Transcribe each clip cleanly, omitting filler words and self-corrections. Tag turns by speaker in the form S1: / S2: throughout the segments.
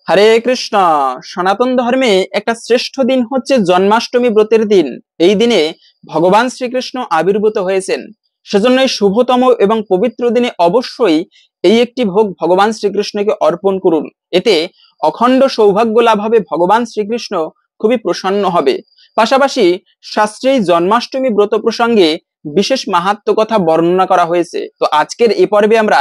S1: হরে কৃষ্ণ। সনাতন ধর্মে একটা শ্রেষ্ঠ দিন হচ্ছে জন্মাষ্টমী ব্রতের দিন। এই দিনে ভগবান শ্রীকৃষ্ণ আবির্ভূত হয়েছেন। সেজন্য এই শুভতম এবং পবিত্র দিনে অবশ্যই এই একটি ভোগ ভগবান শ্রীকৃষ্ণকে অর্পণ করুন। এতে অখণ্ড সৌভাগ্য লাভ হবে, ভগবান শ্রীকৃষ্ণ খুবই প্রসন্ন হবে। পাশাপাশি শাস্ত্রে জন্মাষ্টমী ব্রত প্রসঙ্গে বিশেষ মাহাত্ম্য কথা বর্ণনা করা হয়েছে। তো আজকের এই পর্বে আমরা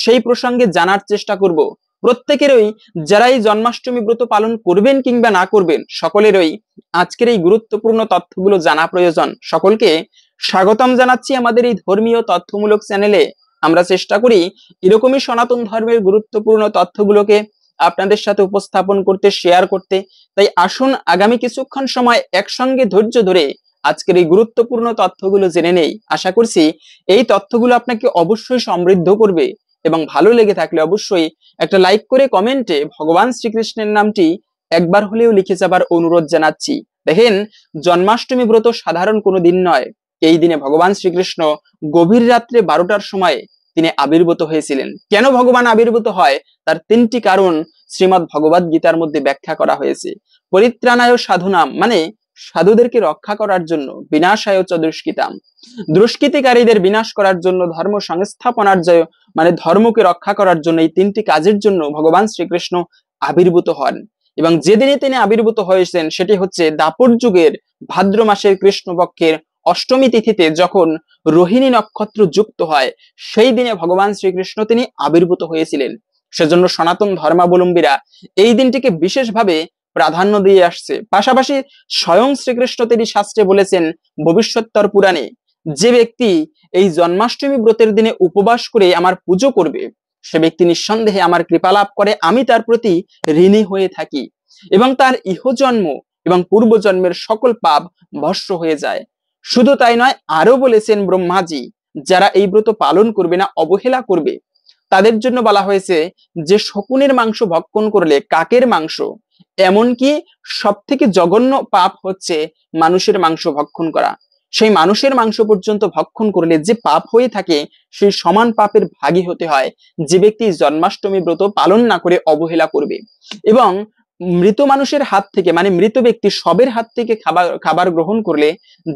S1: সেই প্রসঙ্গে জানার চেষ্টা করব। প্রত্যেকেরই, যারা এই জন্মাষ্টমী ব্রত পালন করবেন কিংবা না করবেন, সকলেরই আজকের এই গুরুত্বপূর্ণ তথ্যগুলো জানা প্রয়োজন। সকলকে স্বাগতম জানাচ্ছি আমাদের এই ধর্মীয় তথ্যমূলক চ্যানেলে। আমরা চেষ্টা করি এরকমই সনাতন ধর্মের গুরুত্বপূর্ণ তথ্যগুলোকে আপনাদের সাথে উপস্থাপন করতে, শেয়ার করতে। তাই আসুন আগামী কিছুক্ষণ সময় একসঙ্গে ধৈর্য ধরে আজকের এই গুরুত্বপূর্ণ তথ্যগুলো জেনে নেই। আশা করছি এই তথ্যগুলো আপনাকে অবশ্যই সমৃদ্ধ করবে এবং ভালো লেগে থাকলে অবশ্যই একটা লাইক করে কমেন্টে ভগবান শ্রীকৃষ্ণের নামটি একবার হলেও লিখে যাবার অনুরোধ জানাচ্ছি। দেখেন, জন্মাষ্টমী ব্রত সাধারণ কোনো দিন নয়। এই দিনে ভগবান শ্রীকৃষ্ণ গভীর রাত্রে 12টার সময় তিনি আবির্ভূত হয়েছিলেন। কেন ভগবান আবির্ভূত হয় তার 3টি কারণ শ্রীমদ্ ভগবদ গীতার মধ্যে ব্যাখ্যা করা হয়েছে। পরিত্রাণায় সাধুনাম, মানে সাধুদেরকে রক্ষা করার জন্য, বিনাশায় চ দুষ্কৃতাম, দুষ্কৃতিকারীদের বিনাশ করার জন্য, ধর্ম সংস্থাপনার জন্য, মানে ধর্মকে রক্ষা করার জন্য, এই 3টি কাজের জন্য ভগবান শ্রীকৃষ্ণ আবির্ভূত হন। এবং যেদিনে তিনি আবির্ভূত হয়েছেন সেটি হচ্ছে দাপর যুগের ভাদ্র মাসের কৃষ্ণপক্ষের অষ্টমী তিথিতে, যখন রোহিণী নক্ষত্র যুক্ত হয়, সেই দিনে ভগবান শ্রীকৃষ্ণ তিনি আবির্ভূত হয়েছিলেন। সেজন্য সনাতন ধর্মাবলম্বীরা এই দিনটিকে বিশেষভাবে প্রাধান্য দিয়ে আসছে। পাশাপাশি স্বয়ং শ্রীকৃষ্ণ তিনি শাস্ত্রে বলেছেন, ভবিষ্যত্তর পুরাণে, যে ব্যক্তি এই জন্মাষ্টমী ব্রতের দিনে উপবাস করে আমার পুজো করবে, সে ব্যক্তি নিঃসন্দেহে আমার কৃপা লাভ করে, আমি তার প্রতি ঋণী হয়ে থাকি এবং তার ইহজন্ম এবং পূর্বজন্মের সকল পাপ ভস্ম হয়ে যায়। শুধু তাই নয়, আরো বলেছেন ব্রহ্মাজি, যারা এই ব্রত পালন করবে না, অবহেলা করবে, তাদের জন্য বলা হয়েছে যে শকুনের মাংস ভক্ষণ করলে, কাকের মাংস, এমনকি সব থেকে জঘন্য পাপ হচ্ছে মানুষের মাংস ভক্ষণ করা। সেই মানুষের মাংস পর্যন্ত ভক্ষণ করলে যে পাপ হয়ে থাকে, সেই সমান পাপের ভাগী হতে হয় যে ব্যক্তি জন্মাষ্টমী ব্রত পালন না করে অবহেলা করবে। এবং মৃত মানুষের হাত থেকে, মানে মৃত ব্যক্তি সবের হাত থেকে খাবার গ্রহণ করলে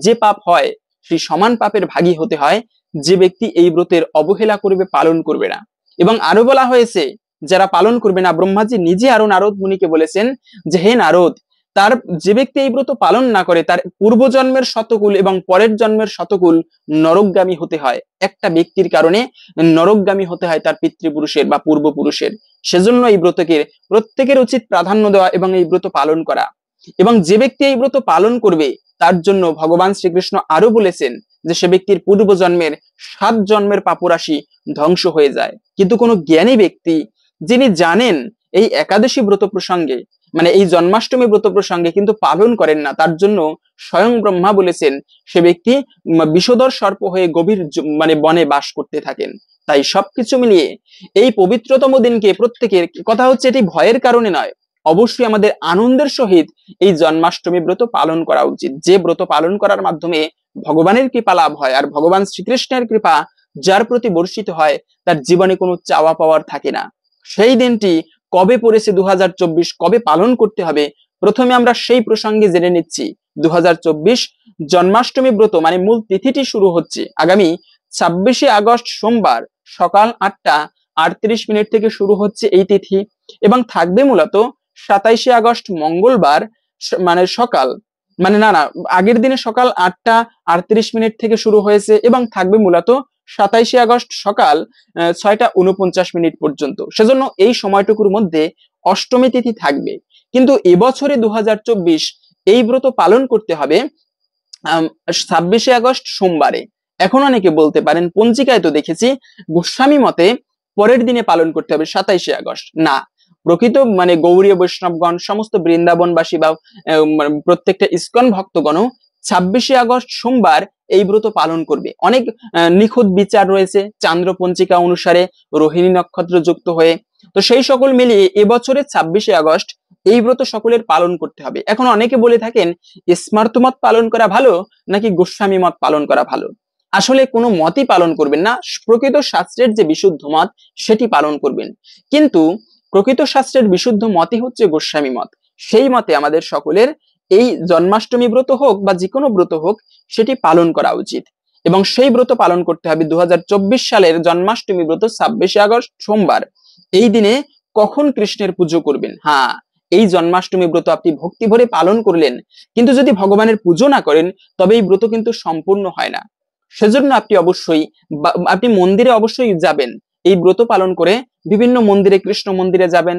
S1: যে পাপ হয়, সেই সমান পাপের ভাগী হতে হয় যে ব্যক্তি এই ব্রতের অবহেলা করবে, পালন করবে না। এবং আরো বলা হয়েছে, যারা পালন করবে না, ব্রহ্মাজি নিজে আরো নারদ মুনিকে বলেছেন যে, হে নারদ, তার যে ব্যক্তি এই ব্রত পালন না করে, তার পূর্বজন্মের শতকুল এবং পরের জন্মের শতকুল নরকগামী হতে হয়। একটা ব্যক্তির কারণে নরকগামী হতে হয় তার পিতৃপুরুষের বা পূর্বপুরুষের। সেজন্য এই ব্রতকে প্রত্যেকের উচিত প্রাধান্য দেওয়া এবং এই ব্রত পালন করা। এবং যে ব্যক্তি এই ব্রত পালন করবে, তার জন্য ভগবান শ্রীকৃষ্ণ আরো বলেছেন যে সে ব্যক্তির পূর্বজন্মের 7 জন্মের পাপরাশি ধ্বংস হয়ে যায়। কিন্তু কোনো জ্ঞানী ব্যক্তি, যিনি জানেন এই একাদশী ব্রত প্রসঙ্গে, মানে এই জন্মাষ্টমী ব্রত প্রসঙ্গে, কিন্তু পালন করেন না, তার জন্য স্বয়ং ব্রহ্মা বলেছেন সে ব্যক্তি বিষধর সর্প হয়ে গভীর মানে বনে বাস করতে থাকেন। তাই সবকিছু মিলিয়ে এই পবিত্রতম দিনকে প্রত্যেকের, কথা হচ্ছে এটি ভয়ের কারণে নয়, অবশ্যই আমাদের আনন্দের সহিত এই জন্মাষ্টমী ব্রত পালন করা উচিত। যে ব্রত পালন করার মাধ্যমে ভগবানের কৃপা লাভ হয়, আর ভগবান শ্রীকৃষ্ণের কৃপা যার প্রতি বর্ষিত হয়, তার জীবনে কোনো চাওয়া পাওয়ার থাকে না। সেই দিনটি কবে পড়েছে 2024, কবে পালন করতে হবে, প্রথমে আমরা সেই প্রসঙ্গে জেনে নিচ্ছি। 2024 জন্মাষ্টমী ব্রত মানে মূল তিথিটি শুরু হচ্ছে আগামী 26শে আগস্ট সোমবার সকাল 8টা 38 থেকে শুরু হচ্ছে এই তিথি, এবং থাকবে মূলত 27শে আগস্ট মঙ্গলবার, মানে সকাল, মানে না আগের দিনে সকাল 8টা 38 থেকে শুরু হয়েছে এবং থাকবে মূলত 27শে আগস্ট সকাল 6টা 49 পর্যন্ত। সেজন্য এই সময়টুকুর মধ্যে অষ্টমী তিথি থাকবে। কিন্তু এবছরে 2024 এই ব্রত পালন করতে হবে 26শে আগস্ট সোমবারে। এখন অনেকে বলতে পারেন, পঞ্জিকায় তো দেখেছি গোস্বামী মতে পরের দিনে পালন করতে হবে 27শে আগস্ট। না, প্রকৃত মানে গৌড়ীয় বৈষ্ণবগণ, সমস্ত বৃন্দাবনবাসী বা প্রত্যেকটা ইস্কন ভক্তগণও 26শে আগস্ট সোমবার এই ব্রত পালন করবে। অনেক নিখুঁত বিচার রয়েছে চান্দ্র পঞ্জিকা অনুসারে রোহিণী নক্ষত্র যুক্ত হয়ে। তো সেই সকল মিলিয়ে এবছরে 26শে আগস্ট এই ব্রত সকলের পালন করতে হবে। এখন অনেকে বলে থাকেন, স্মার্ত মত পালন করা ভালো নাকি গোস্বামী মত পালন করা ভালো? আসলে কোনো মতই পালন করবেন না, প্রকৃত শাস্ত্রের যে বিশুদ্ধ মত সেটি পালন করবেন। কিন্তু প্রকৃত শাস্ত্রের বিশুদ্ধ মতই হচ্ছে গোস্বামী মত। সেই মতে আমাদের সকলের এই জন্মাষ্টমী ব্রত হোক বা যে কোনো ব্রত হোক সেটি পালন করা উচিত। এবং সেই ব্রত পালন করতে হবে 2024 সালের জন্মাষ্টমী ব্রত 26শে আগস্ট সোমবার। এই দিনে কখন কৃষ্ণের পুজো করবেন? হ্যাঁ, এই জন্মাষ্টমী ব্রত আপনি ভক্তি ভরে পালন করলেন, কিন্তু যদি ভগবানের পুজো না করেন তবে এই ব্রত কিন্তু সম্পূর্ণ হয় না। সেজন্য আপনি মন্দিরে অবশ্যই যাবেন, এই ব্রত পালন করে বিভিন্ন মন্দিরে, কৃষ্ণ মন্দিরে যাবেন,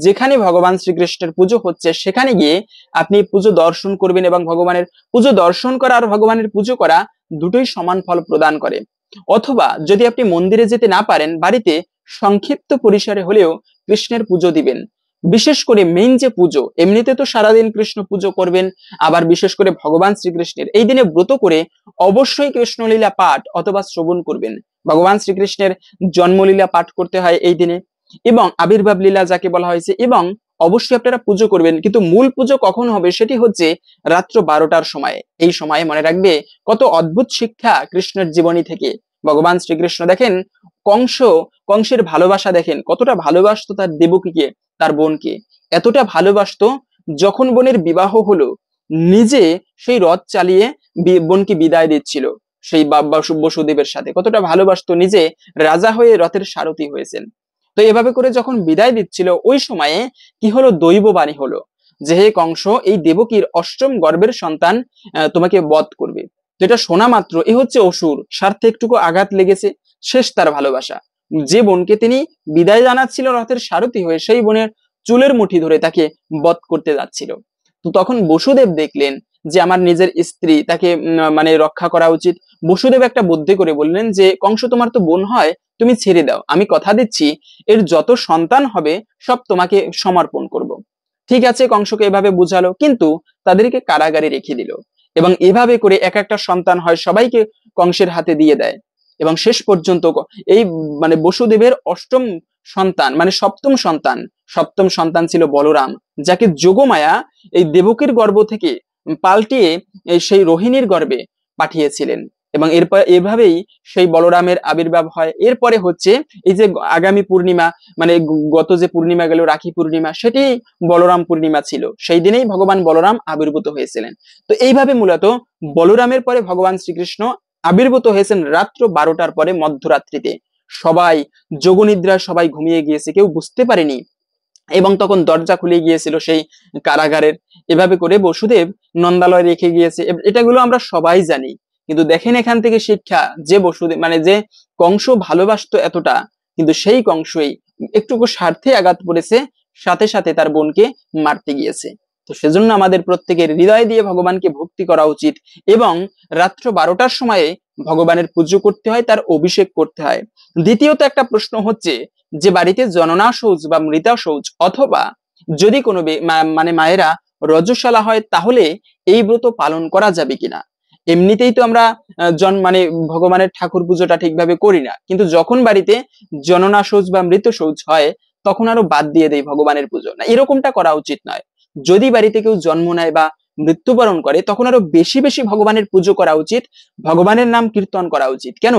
S1: যেখানে ভগবান শ্রীকৃষ্ণের পুজো হচ্ছে সেখানে গিয়ে আপনি পুজো দর্শন করবেন। এবং ভগবানের পুজো দর্শন করা আর ভগবানের পুজো করা দুটোই সমান ফল প্রদান করে। অথবা যদি আপনি মন্দিরে যেতে না পারেন, বাড়িতে সংক্ষিপ্ত পরিসরে হলেও কৃষ্ণের পুজো দিবেন। বিশেষ করে মেইন যে পুজো, এমনিতে তো সারাদিন কৃষ্ণ পুজো করবেন, আবার বিশেষ করে ভগবান শ্রীকৃষ্ণের এই দিনে ব্রত করে অবশ্যই কৃষ্ণলীলা পাঠ অথবা শ্রবণ করবেন। ভগবান শ্রীকৃষ্ণের জন্মলীলা পাঠ করতে হয় এই দিনে, এবং আবির্ভাব লীলা যাকে বলা হয়েছে, এবং অবশ্যই আপনারা পুজো করবেন। কিন্তু মূল পুজো কখন হবে সেটি হচ্ছে রাত্র 12টার সময়। এই সময়ে মনে রাখবে কত অদ্ভুত শিক্ষা কৃষ্ণের জীবনী থেকে। ভগবান শ্রীকৃষ্ণ দেখেন কংসের ভালোবাসা দেখেন, কতটা ভালোবাসতো তার দেবকীকে, তার বোনকে। এতটা ভালোবাসতো, যখন বোনের বিবাহ হলো নিজে সেই রথ চালিয়ে বোনকে বিদায় দিচ্ছিল সেই বসুদেবের সাথে। কতটা ভালোবাসতো, নিজে রাজা হয়ে রথের সারথি হয়েছেন। তো এভাবে করে যখন বিদায় দিচ্ছিল, ওই সময়ে কি হলো, দৈববাণী হলো যে হে কংস, এই দেবকীর অষ্টম গর্ভের সন্তান তোমাকে বধ করবে। যেটা শোনা মাত্র এ হচ্ছে অসুর, স্বার্থে একটুকু আঘাত লেগেছে, শেষ তার ভালোবাসা। যে বোনকে তিনি বিদায় জানাচ্ছিল রথের সারথি হয়ে, সেই বোনের চুলের মুঠি ধরে তাকে বধ করতে যাচ্ছিল। তো তখন বসুদেব দেখলেন যে আমার নিজের স্ত্রী, তাকে মানে রক্ষা করা উচিত। বসুদেব একটা বুদ্ধি করে বললেন যে কংস, তোমার তো বোন হয়, তুমি ছেড়ে দাও, আমি কথা দিচ্ছি এর যত সন্তান হবে সব তোমাকে সমর্পণ করব। ঠিক আছে, কংসকে এভাবে বুঝালো, কিন্তু তাদেরকে কারাগারে রেখে দিল। এবং এভাবে করে এক একটা সন্তান হয় সবাইকে কংসের হাতে দিয়ে দেয়। এবং শেষ পর্যন্ত এই মানে বসুদেবের অষ্টম সন্তান মানে সপ্তম সন্তান ছিল বলরাম, যাকে যোগমায়া এই দেবকীর গর্ভ থেকে পাল্টিয়ে সেই রোহিণীর গর্ভে পাঠিয়েছিলেন। এবং এরপর এভাবেই সেই বলরামের আবির্ভাব হয়। এরপরে হচ্ছে এই যে আগামী পূর্ণিমা, মানে গত যে পূর্ণিমা গেল রাখি পূর্ণিমা, সেটি বলরাম পূর্ণিমা ছিল। সেই দিনেই ভগবান বলরাম আবির্ভূত হয়েছিলেন। তো এইভাবে মূলত বলরামের পরে ভগবান শ্রীকৃষ্ণ আবির্ভূত হয়েছেন রাত্র 12টার পরে, মধ্যরাত্রিতে। সবাই যোগনিদ্রায়, সবাই ঘুমিয়ে গিয়েছে, কেউ বুঝতে পারেনি। এবং তখন দরজা খুলে গিয়েছিল সেই কারাগারের। এভাবে করে বসুদেব নন্দালয় রেখে গিয়েছে, এটাগুলো আমরা সবাই জানি। কিন্তু দেখেন এখান থেকে শিক্ষা, যে বসুদেব মানে যে কংস ভালোবাসতো এতটা, কিন্তু সেই কংসই একটুকু স্বার্থে আঘাত পড়েছে, সাথে সাথে তার বোনকে মারতে গিয়েছে। তো সেজন্য আমাদের প্রত্যেকের হৃদয় দিয়ে ভগবানকে ভক্তি করা উচিত, এবং রাত্র 12টার সময়ে ভগবানের পুজো করতে হয়, তার অভিষেক করতে হয়। দ্বিতীয়ত একটা প্রশ্ন হচ্ছে যে বাড়িতে জননা শৌচ বা মৃতা শৌচ, অথবা যদি কোনো মানে মায়েরা রজস্বালা হয়, তাহলে এই ব্রত পালন করা যাবে কিনা। এমনিতেই তো আমরা মানে ভগবানের ঠাকুর পুজোটা ঠিকভাবে করি না, কিন্তু যখন বাড়িতে জননা শৌচ বা মৃত শৌচ হয় তখন আরো বাদ দিয়ে দেয় ভগবানের পুজো। না, এরকমটা করা উচিত নয়। যদি বাড়িতে কেউ জন্ম নেয় বা মৃত্যুবরণ করে, তখন আরো বেশি বেশি ভগবানের পুজো করা উচিত, ভগবানের নাম কীর্তন করা উচিত। কেন?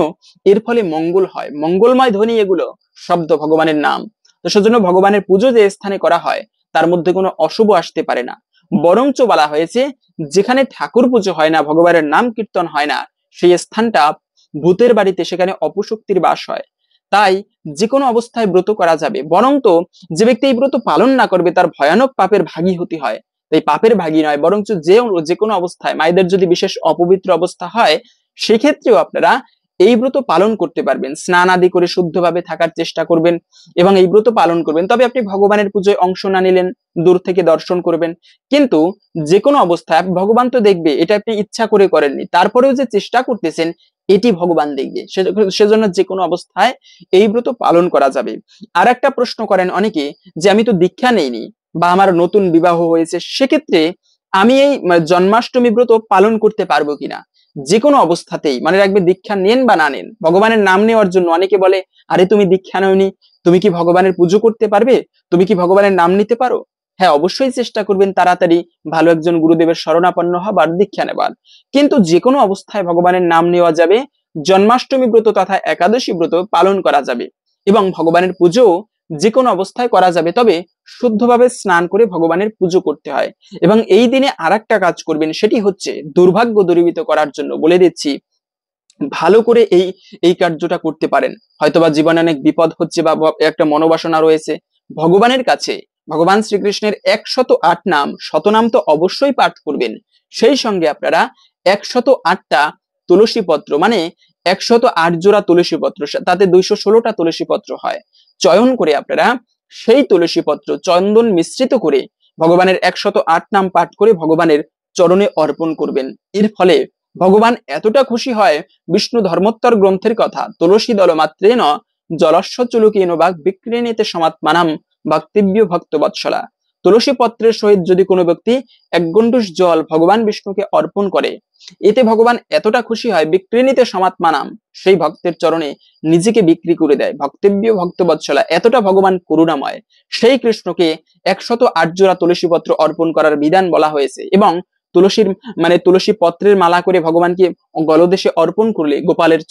S1: এর ফলে মঙ্গল হয়, মঙ্গলময় ধ্বনি এগুলো শব্দ, ভগবানের নাম। তো সেজন্য ভগবানের পুজো যে স্থানে করা হয় তার মধ্যে কোনো অশুভ আসতে পারে না। বরঞ্চ বলা হয়েছে যেখানে ঠাকুর পুজো হয় না, ভগবানের নাম কীর্তন হয় না, সেই স্থানটা ভূতের বাড়িতে, সেখানে অপশক্তির বাস হয়। তাই যে কোনো অবস্থায় ব্রত করা যাবে। বরং তো যে ব্যক্তি এই ব্রত পালন না করবে তার ভয়ানক পাপের ভাগী হতে হয়। তাই পাপের ভাগী নয়, বরঞ্চ যে কোনো অবস্থায়, মায়েদের যদি বিশেষ অপবিত্র অবস্থা হয় সেক্ষেত্রেও আপনারা এই ব্রত পালন করতে পারবেন। স্নান আদি করে শুদ্ধভাবে থাকার চেষ্টা করবেন এবং এই ব্রত পালন করবেন। তবে আপনি ভগবানের পুজোয় অংশ না নিলেন, দূর থেকে দর্শন করবেন। কিন্তু যে কোনো অবস্থায় ভগবান তো দেখবে, এটা আপনি ইচ্ছা করে করেননি, তারপরেও যে চেষ্টা করতেছেন এটি ভগবান দেখবে। সেজন্য যে কোনো অবস্থায় এই ব্রত পালন করা যাবে। আর একটা প্রশ্ন করেন অনেকে যে আমি তো দীক্ষা নেইনি বা আমার নতুন বিবাহ হয়েছে, সেক্ষেত্রে আমি এই জন্মাষ্টমী ব্রত পালন করতে পারবো কিনা। যে কোনো অবস্থাতেই মনে রাখবে, দীক্ষা নেন বা না নেন, ভগবানের নাম নেওয়ার জন্য অনেকে বলে আরে তুমি দীক্ষা নেওনি, তুমি কি ভগবানের পুজো করতে পারবে, তুমি কি ভগবানের নাম নিতে পারো? হ্যাঁ, অবশ্যই চেষ্টা করবেন তাড়াতাড়ি ভালো একজন গুরুদেবের শরণাপন্ন হবার, দীক্ষা নেবার। কিন্তু যে কোনো অবস্থায় ভগবানের নাম নেওয়া যাবে, জন্মাষ্টমী ব্রত তথা একাদশী ব্রত পালন করা যাবে, এবং ভগবানের পুজো যে কোনো অবস্থায় করা যাবে, তবে শুদ্ধভাবে স্নান করে ভগবানের পুজো করতে হয়। এবং এই দিনে আরেকটা কাজ করবেন, সেটি হচ্ছে দুর্ভাগ্য দূরীভূত করার জন্য বলে দিচ্ছি, ভালো করে এই এই কার্যটা করতে পারেন। হয়তোবা জীবনে অনেক বিপদ হচ্ছে বা একটা মনোবাসনা রয়েছে, ভগবানের কাছে ভগবান শ্রীকৃষ্ণের 108 নাম, শতনাম তো অবশ্যই পাঠ করবেন। সেই সঙ্গে আপনারা 108টা তুলসী পত্র, মানে 108 জোড়া তুলসী পত্র, তাতে 216টা তুলসী পত্র হয়, চয়ন করে আপনারা সেই তুলসী পত্র চন্দন মিশ্রিত করে ভগবানের 108 নাম পাঠ করে ভগবানের চরণে অর্পণ করবেন। এর ফলে ভগবান এতটা খুশি হয়, বিষ্ণু ধর্মোত্তর গ্রন্থের কথা, তুলসী দল মাত্রেন জলস্য চুলুকেন বাক বিক্রিণীতে সমাত্মানাম ভক্তিব্য ভক্ত বৎসলা। তুলসী পত্রের সহিত যদি কোনো ব্যক্তি 1 গণ্ডূষ জল ভগবান বিষ্ণুকে অর্পণ করে, এতে ভগবান এতটা খুশি হয়, বিক্রিণীতে সমাত্মানাম, সেই ভক্তের চরণে নিজেকে বিক্রি করে দেয়। ভক্তিব্য ভক্ত বৎসলা, এতটা ভগবান করুণাময়। সেই কৃষ্ণকে 108 জোড়া তুলসী পত্র অর্পণ করার বিধান বলা হয়েছে। এবং তুলসীর মানে তুলসী পত্রের মালা করে ভগবানকে গলদেশে অর্পণ করলে গোপালের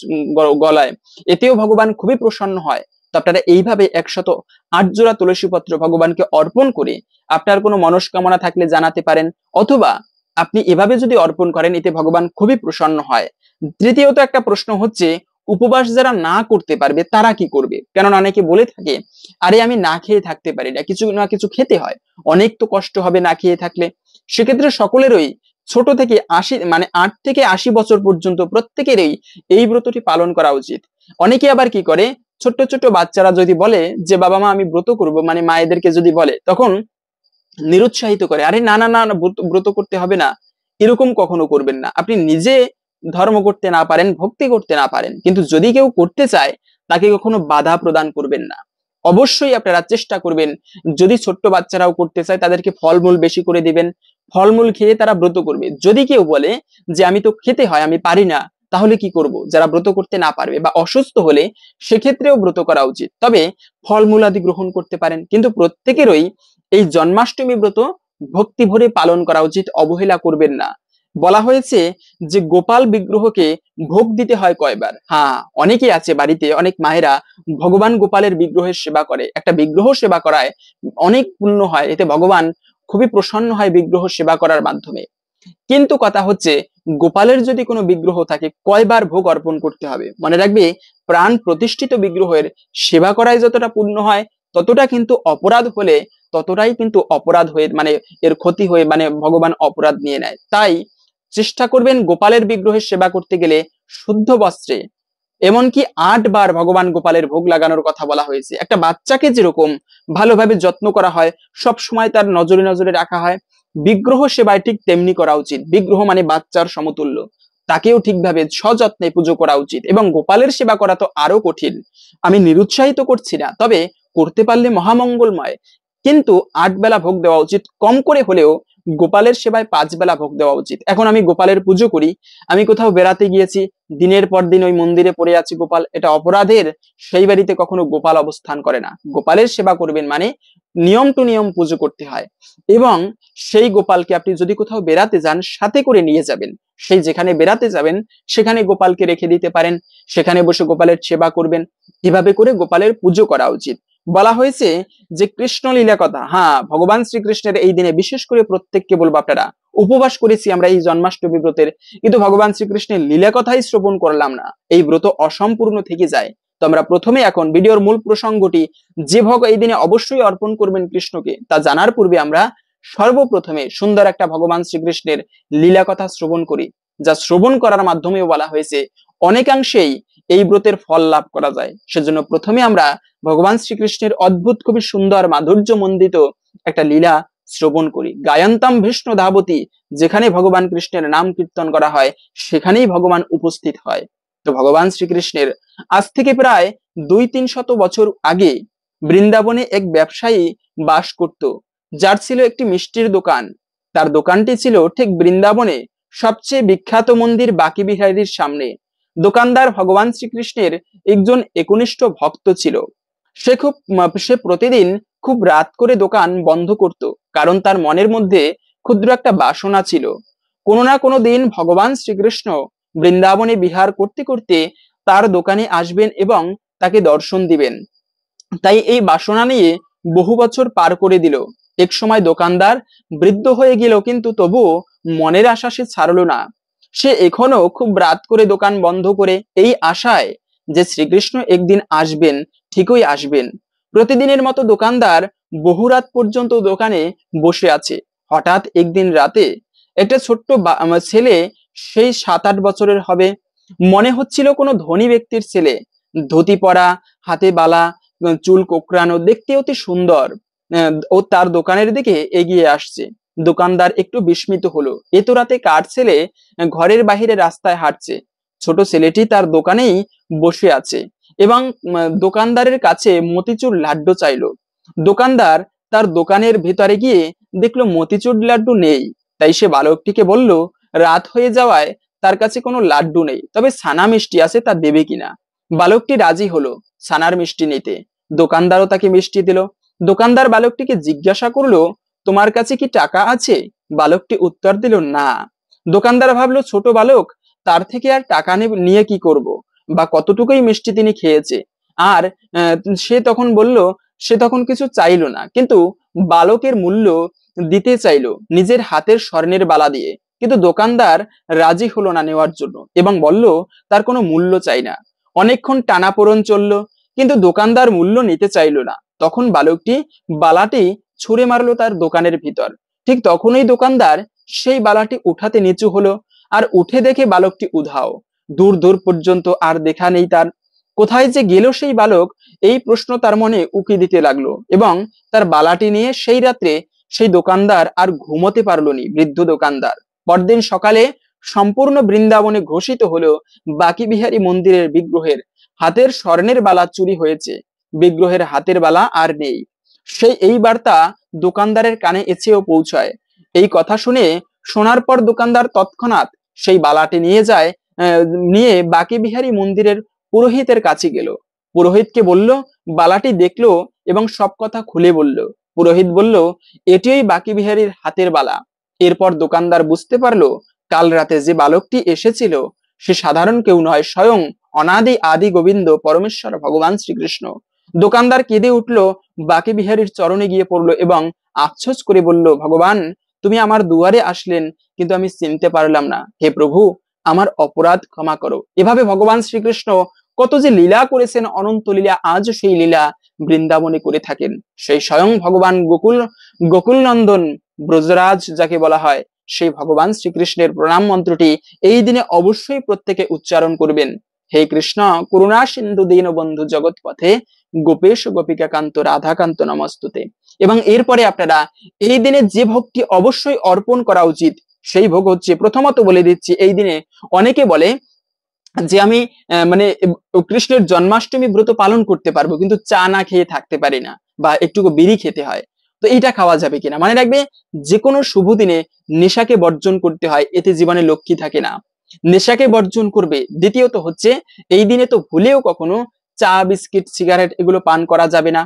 S1: গলায়, এতেও ভগবান খুবই প্রসন্ন হয়। তো আপনারা এইভাবে 108 জোড়া তুলসী পত্র ভগবানকে অর্পণ করে আপনার কোনো মনস্কামনা থাকলে জানাতে পারেন, অথবা আপনি এভাবে যদি অর্পণ করেন, এতে ভগবান খুবই প্রসন্ন হয়। তৃতীয়ত একটা প্রশ্ন হচ্ছে, উপবাস যারা না করতে পারবে তারা কি করবে? কেননা অনেকে বলে থাকে, আরে আমি না খেয়ে থাকতে পারি না, কিছু না কিছু খেতে হয়, অনেক তো কষ্ট হবে না খেয়ে থাকলে। সেক্ষেত্রে সকলেরই ছোট থেকে 8 থেকে 80 বছর পর্যন্ত প্রত্যেকেরই এই ব্রতটি পালন করা উচিত। অনেকে আবার কি করে, ছোট্ট ছোট্ট বাচ্চারা যদি বলে যে বাবা মা আমি ব্রত করব, মানে মায়েদেরকে যদি বলে, তখন নিরুৎসাহিত করে, আরে না না না না, ব্রত করতে হবে না। এরকম কখনো করবেন না। আপনি নিজে ধর্ম করতে না পারেন, ভক্তি করতে না পারেন, কিন্তু যদি কেউ করতে চায় তাকে কখনো বাধা প্রদান করবেন না। অবশ্যই আপনারা চেষ্টা করবেন, যদি ছোট্ট বাচ্চারাও করতে চায় তাদেরকে ফলমূল বেশি করে দিবেন, ফলমূল খেয়ে তারা ব্রত করবে। যদি কেউ বলে যে আমি তো খেতে হয়, আমি পারি না, তাহলে কি করব? যারা ব্রত করতে না পারবে বা অসুস্থ হলে সেক্ষেত্রেও ব্রত করা উচিত, তবে ফলমূল আদি গ্রহণ করতে পারেন। কিন্তু প্রত্যেকেরই এই জন্মাষ্টমী ব্রত ভক্তি ভরে পালন করা উচিত, অবহেলা করবেন না। বলা হয়েছে যে গোপাল বিগ্রহকে ভোগ দিতে হয় কয়বার। হ্যাঁ, অনেকে আছে বাড়িতে, অনেক মায়েরা ভগবান গোপালের বিগ্রহের সেবা করে, একটা বিগ্রহ সেবা করায় অনেক পুণ্য হয়, এতে ভগবান খুবই প্রসন্ন হয় বিগ্রহ সেবা করার মাধ্যমে। কিন্তু কথা হচ্ছে, গোপালের যদি কোনো বিগ্রহ থাকে, কয়বার ভোগ অর্পণ করতে হবে? মনে রাখবে, প্রাণ প্রতিষ্ঠিত বিগ্রহের সেবা করায় যতটা পুণ্য হয়, ততটা কিন্তু অপরাধ হলে ততটাই কিন্তু অপরাধ হয়ে, মানে এর ক্ষতি হয়ে, মানে ভগবান অপরাধ নিয়ে নেয়। তাই চেষ্টা করবেন গোপালের বিগ্রহের সেবা করতে গেলে শুদ্ধ বস্ত্রে, এমনকি 8 বার ভগবান গোপালের ভোগ লাগানোর কথা বলা হয়েছে। একটা বাচ্চাকে যেরকম ভালোভাবে যত্ন করা হয়, সব সময় তার নজরে নজরে রাখা হয়, বিগ্রহ সেবায় ঠিক তেমনি করা উচিত। বিগ্রহ মানে বাচ্চার সমতুল্য, তাকেও ঠিকভাবে সযত্নে পুজো করা উচিত। এবং গোপালের সেবা করা তো আরো কঠিন, আমি নিরুৎসাহিত করছি না, তবে করতে পারলে মহামঙ্গলময়। কিন্তু 8 বেলা ভোগ দেওয়া উচিত, কম করে হলেও গোপালের সেবায় 5 বেলা ভোগ দেওয়া উচিত। এখন আমি গোপালের পুজো করি, আমি কোথাও বেড়াতে গিয়েছি, দিনের পর দিন ওই মন্দিরে পড়ে আছে গোপাল, এটা অপরাধের। সেই বাড়িতে কখনো গোপাল অবস্থান করে না। গোপালের সেবা করবেন মানে নিয়ম টু নিয়ম পুজো করতে হয়। এবং সেই গোপালকে আপনি যদি কোথাও বেড়াতে যান, সাথে করে নিয়ে যাবেন। সেই যেখানে বেড়াতে যাবেন সেখানে গোপালকে রেখে দিতে পারেন, সেখানে বসে গোপালের সেবা করবেন। এভাবে করে গোপালের পুজো করা উচিত। বলা হয়েছে যে কৃষ্ণ লীলা কথা, হ্যাঁ, ভগবান শ্রীকৃষ্ণের এই দিনে বিশেষ করে প্রত্যেককে বলবো, আপনারা উপবাস করেছি আমরা এই জন্মাষ্টমী ব্রতের, কিন্তু ভগবান শ্রীকৃষ্ণের লীলা কথাই শ্রবণ করলাম না, এই ব্রত অসম্পূর্ণ থেকে যায়। তো আমরা প্রথমে এখন ভিডিওর মূল প্রসঙ্গটি, যে ভোগ এই দিনে অবশ্যই অর্পণ করবেন কৃষ্ণকে, তা জানার পূর্বে আমরা সর্বপ্রথমে সুন্দর একটা ভগবান শ্রীকৃষ্ণের লীলা কথা শ্রবণ করি, যা শ্রবণ করার মাধ্যমেও বলা হয়েছে অনেকাংশেই এই ব্রতের ফল লাভ করা যায়। সেজন্য প্রথমে আমরা ভগবান শ্রীকৃষ্ণের অদ্ভুত, খুবই সুন্দর, মাধুর্য মণ্ডিত একটা লীলা শ্রবণ করি। গায়ন্তাম বিষ্ণু ধাবতী, যেখানে ভগবান কৃষ্ণের নাম কীর্তন করা হয় সেখানেই ভগবান উপস্থিত হয়। তো ভগবান শ্রীকৃষ্ণের আজ থেকে প্রায় 200-300 বছর আগে বৃন্দাবনে এক ব্যবসায়ী বাস করত, যার ছিল একটি মিষ্টির দোকান। তার দোকানটি ছিল ঠিক বৃন্দাবনে সবচেয়ে বিখ্যাত মন্দির বাঁকি বিহারীর সামনে। দোকানদার ভগবান শ্রীকৃষ্ণের একজন একনিষ্ঠ ভক্ত ছিল। সে প্রতিদিন খুব রাত করে দোকান বন্ধ করত, কারণ তার মনের মধ্যে ক্ষুদ্র একটা বাসনা ছিল, কোনো না কোনো দিন ভগবান শ্রীকৃষ্ণ বৃন্দাবনে বিহার করতে করতে তার দোকানে আসবেন এবং তাকে দর্শন দিবেন। তাই এই বাসনা নিয়ে বহু বছর পার করে দিল। এক সময় দোকানদার বৃদ্ধ হয়ে গেল, কিন্তু তবুও মনের আশা সে ছাড়লো না। সে এখনো খুব রাত করে দোকান বন্ধ করে এই আশায় যে শ্রীকৃষ্ণ একদিন আসবেন, ঠিকই আসবেন। প্রতিদিনের মতো দোকানদার বহু রাত পর্যন্ত দোকানে বসে আছে। হঠাৎ একদিন রাতে একটা ছোট্ট ছেলে, সেই 7-8 বছরের হবে, মনে হচ্ছিল কোনো ধনী ব্যক্তির ছেলে, ধুতি পরা, হাতে বালা, চুল কোঁকড়ানো, দেখতে অতি সুন্দর, ও তার দোকানের দিকে এগিয়ে আসছে। দোকানদার একটু বিস্মিত হলো, এত রাতে কার ছেলে ঘরের বাহিরে রাস্তায় হাঁটছে। ছোট ছেলেটি তার দোকানেই বসে আছে এবং দোকানদারের কাছে মতিচুর লাড্ডু চাইলো। দোকানদার তার দোকানের ভিতরে গিয়ে দেখলো মতিচুর লাড্ডু নেই। তাই সে বালকটিকে বলল, রাত হয়ে যাওয়ায় তার কাছে কোনো লাড্ডু নেই, তবে ছানা মিষ্টি আছে, তা দেবে কিনা। বালকটি রাজি হলো ছানার মিষ্টি নিতে। দোকানদারও তাকে মিষ্টি দিল। দোকানদার বালকটিকে জিজ্ঞাসা করলো, তোমার কাছে কি টাকা আছে? বালকটি উত্তর দিল, না। দোকানদার ভাবলো, ছোট বালক, তার থেকে আর টাকা নিয়ে কি করব, বা কতটুকুই মিষ্টি তিনি খেয়েছে। আর সে তখন বলল, সে তখন কিছু চাইলো না, কিন্তু বালকের মূল্য দিতে চাইলো নিজের হাতের স্বর্ণের বালা দিয়ে। কিন্তু দোকানদার রাজি হলো না নেওয়ার জন্য এবং বলল, তার কোনো মূল্য চাই না। অনেকক্ষণ টানাপোড়েন চললো, কিন্তু দোকানদার মূল্য নিতে চাইলো না। তখন বালকটি বালাটি ছুঁড়ে মারলো তার দোকানের ভিতর। ঠিক তখনই দোকানদার সেই বালাটি উঠাতে নিচু হলো, আর উঠে দেখে বালকটি উধাও। দূর দূর পর্যন্ত আর দেখা নেই তার। কোথায় যে গেল সেই বালক, এই প্রশ্ন তার মনে উকি দিতে লাগলো এবং তার বালাটি নিয়ে সেই রাত্রে সেই দোকানদার আর ঘুমোতে পারলো নি, বৃদ্ধ দোকানদার। পরদিন সকালে সম্পূর্ণ বৃন্দাবনে ঘোষিত হলো, বাকি বিহারী মন্দিরের বিগ্রহের হাতের স্বর্ণের বালা চুরি হয়েছে, বিগ্রহের হাতের বালা আর নেই। এই বার্তা দোকানদারের কানে এসেও পৌঁছায়। এই কথা শোনার পর দোকানদার তৎক্ষণাৎ সেই বালাটি নিয়ে যায়, নিয়ে বাকি বিহারী মন্দিরের পুরোহিতের কাছে গেল। পুরোহিতকে বলল, বালাটি দেখলো এবং সব কথা খুলে বলল। পুরোহিত বলল, এটিই বাকি বিহারীর হাতের বালা। এরপর দোকানদার বুঝতে পারলো, কাল রাতে যে বালকটি এসেছিল সে সাধারণ কেউ নয়, স্বয়ং অনাদি আদি গোবিন্দ পরমেশ্বর ভগবান শ্রীকৃষ্ণ। দোকানদার কেঁদে উঠলো, বাকি বিহারীর চরণে গিয়ে পড়লো এবং আফসোস করে বলল, ভগবান, তুমি আমার দুয়ারে আসলেন, কিন্তু আমি চিনতে পারলাম না। হে প্রভু, আমার অপরাধ ক্ষমা করো। এভাবে ভগবান শ্রীকৃষ্ণ কত যে লীলা করেছেন, অনন্ত লীলা, আজও সেই লীলা বৃন্দাবনে করে থাকেন। সেই স্বয়ং ভগবান গোকুল নন্দন ব্রজরাজ যাকে বলা হয়, সেই ভগবান শ্রীকৃষ্ণের প্রণাম মন্ত্রটি এই দিনে অবশ্যই প্রত্যেকে উচ্চারণ করবেন। হে কৃষ্ণ করুণা সিন্ধু দীনবন্ধু জগৎপথে গোপেশ গোপিকা কান্ত রাধাকান্ত নমস্তুতে। এবং এরপরে আপনারা এই দিনে যে ভোগটি অবশ্যই অর্পণ করা উচিত, সেই ভোগ হচ্ছে, প্রথমত বলে দিচ্ছি, এই দিনে অনেকে বলে যে আমি মানে কৃষ্ণের জন্মাষ্টমী ব্রত পালন করতে পারবো, কিন্তু চা না খেয়ে থাকতে পারি না, বা একটুকু বিড়ি খেতে হয়। তো এইটা খাওয়া যাবে কিনা? মানে রাখবে, যে কোনো শুভ দিনে নেশাকে বর্জন করতে হয়, এতে জীবনে লক্ষ্মী থাকে না। নেশাকে বর্জন করবে। দ্বিতীয়ত হচ্ছে, এই দিনে তো ভুলেও কখনো চা, বিস্কিট, সিগারেট এগুলো পান করা যাবে না।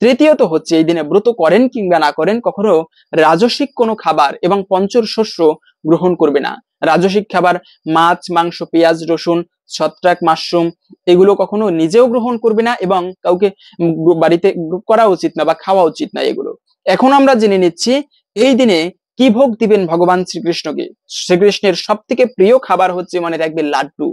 S1: তৃতীয়ত হচ্ছে, এই দিনে ব্রত করেন কিংবা না করেন, কখনো রাজসিক কোনো খাবার এবং পঞ্চর শস্য গ্রহণ করবে না। রাজসিক খাবার মাছ, মাংস, পেঁয়াজ, রসুন, ছত্রাক, মাশরুম এগুলো কখনো নিজেও গ্রহণ করবে না এবং কাউকে বাড়িতে করা উচিত না বা খাওয়া উচিত না এগুলো। এখন আমরা জেনে নিচ্ছি এই দিনে কি ভোগ দিবেন ভগবান শ্রীকৃষ্ণকে। শ্রীকৃষ্ণের সব থেকে প্রিয় খাবার হচ্ছে, মনে রাখবেন, লাড্ডু।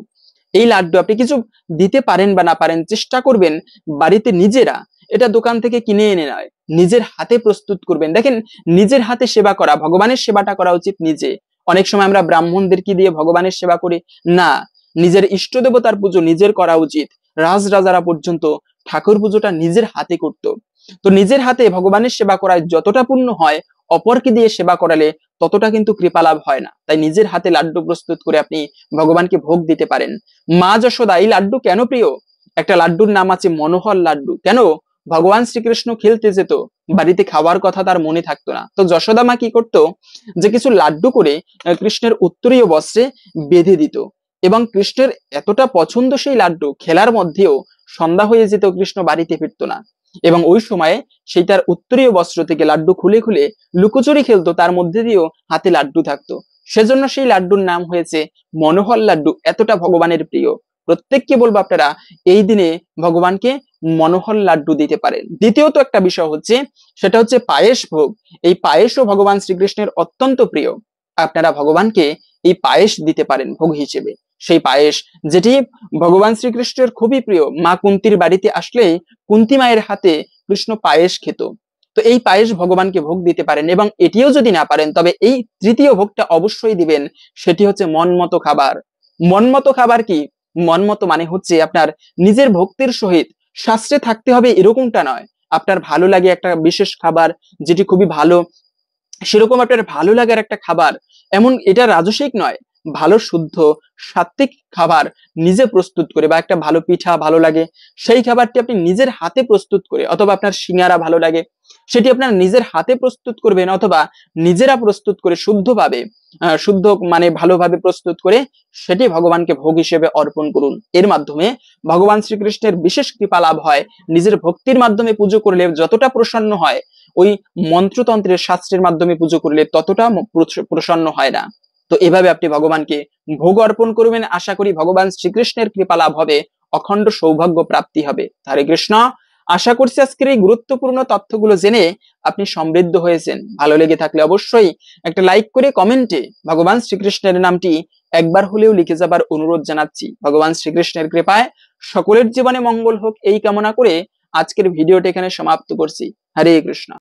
S1: এই লাড্ডু আপনি কিছু দিতে পারেন বা না পারেন, চেষ্টা করবেন বাড়িতে নিজেরা, এটা দোকান থেকে কিনে এনে নয়, নিজের হাতে প্রস্তুত করবেন। দেখেন, নিজের হাতে সেবা করা, ভগবানের সেবাটা করা উচিত নিজে। অনেক সময় আমরা ব্রাহ্মণদেরকে দিয়ে ভগবানের সেবা করি না, নিজের ইষ্ট দেবতার পুজো নিজের করা উচিত। রাজরাজারা পর্যন্ত ঠাকুর পুজোটা নিজের হাতে করত। তো নিজের হাতে ভগবানের সেবা করায় যতটা পুণ্য হয়, অপরকে দিয়ে সেবা করালে ততটা কিন্তু কৃপালাভ হয় না। তাই নিজের হাতে লাড্ডু প্রস্তুত করে আপনি ভগবানকে ভোগ দিতে পারেন। মা যশোদা এই লাড্ডু কেন প্রিয়? একটা লাড্ডুর নাম আছে মনোহর লাড্ডু। কেন? ভগবান শ্রীকৃষ্ণ খেলতে যেত, বাড়িতে খাওয়ার কথা তার মনে থাকতো না, তো যশোদা মা কি করতো, যে কিছু লাড্ডু করে কৃষ্ণের উত্তরীয় বস্ত্রে বেঁধে দিত এবং কৃষ্ণের এতটা পছন্দ সেই লাড্ডু, খেলার মধ্যেও সন্ধ্যা হয়ে যেত, কৃষ্ণ বাড়িতে ফিরতো না এবং ওই সময়ে সেই তার উত্তরীয় বস্ত্র থেকে লাড্ডু খুলে খুলে লুকোচুরি খেলতো, তার মধ্যে দিয়েও হাতে লাড্ডু থাকতো। সেজন্য সেই লাড্ডুর নাম হয়েছে মনোহর লাড্ডু। এতটা ভগবানের প্রিয়। প্রত্যেককে বলবো, আপনারা এই দিনে ভগবানকে মনোহর লাড্ডু দিতে পারেন। দ্বিতীয়ত একটা বিষয় হচ্ছে, সেটা হচ্ছে পায়েস ভোগ। এই পায়েসও ভগবান শ্রীকৃষ্ণের অত্যন্ত প্রিয়। আপনারা ভগবানকে এই পায়েস দিতে পারেন ভোগ হিসেবে। সেই পায়েস যেটি ভগবান শ্রীকৃষ্ণের খুবই প্রিয়। মা কুন্তির বাড়িতে আসলেই কুন্তি মায়ের হাতে কৃষ্ণ পায়েস খেত। তো এই পায়েস ভগবানকে ভোগ দিতে পারেন। এবং এটিও যদি না পারেন, তবে এই তৃতীয় ভোগটা অবশ্যই দিবেন, সেটি হচ্ছে মনমতো খাবার। মনমতো খাবার কি? মনমতো মানে হচ্ছে আপনার নিজের ভক্তির সহিত শাস্ত্রে থাকতে হবে এরকমটা নয়। আপনার ভালো লাগে একটা বিশেষ খাবার, যেটি খুবই ভালো, সেরকম আপনার ভালো লাগার একটা খাবার, এমন এটা রাজসিক নয়, ভালো শুদ্ধ সাত্বিক খাবার নিজে প্রস্তুত করে, বা একটা ভালো পিঠা ভালো লাগে, সেই খাবারটি আপনি নিজের হাতে প্রস্তুত করে, অথবা আপনার সিঙ্গারা ভালো লাগে, সেটি আপনার নিজের হাতে প্রস্তুত করবেন, অথবা নিজেরা প্রস্তুত করে শুদ্ধভাবে, শুদ্ধ মানে ভালোভাবে প্রস্তুত করে সেটি ভগবানকে ভোগ হিসেবে অর্পণ করুন। এর মাধ্যমে ভগবান শ্রীকৃষ্ণের বিশেষ কৃপা লাভ হয়। নিজের ভক্তির মাধ্যমে পুজো করলে যতটা প্রসন্ন হয়, ওই মন্ত্রতন্ত্রের শাস্ত্রের মাধ্যমে পুজো করলে ততটা প্রসন্ন হয় না। তো এভাবে আপনি ভগবানকে ভোগ অর্পণ করবেন। আশা করি ভগবান শ্রীকৃষ্ণের কৃপা লাভ হবে, অখণ্ড সৌভাগ্য প্রাপ্তি হবে। হরে কৃষ্ণ। আশা করছি আজকের এই গুরুত্বপূর্ণ তথ্যগুলো জেনে আপনি সমৃদ্ধ হয়েছেন। ভালো লেগে থাকলে অবশ্যই একটা লাইক করে কমেন্টে ভগবান শ্রীকৃষ্ণের নামটি একবার হলেও লিখে যাবার অনুরোধ জানাচ্ছি। ভগবান শ্রীকৃষ্ণের কৃপায় সকলের জীবনে মঙ্গল হোক, এই কামনা করে আজকের ভিডিওটা এখানে সমাপ্ত করছি। হরে কৃষ্ণ।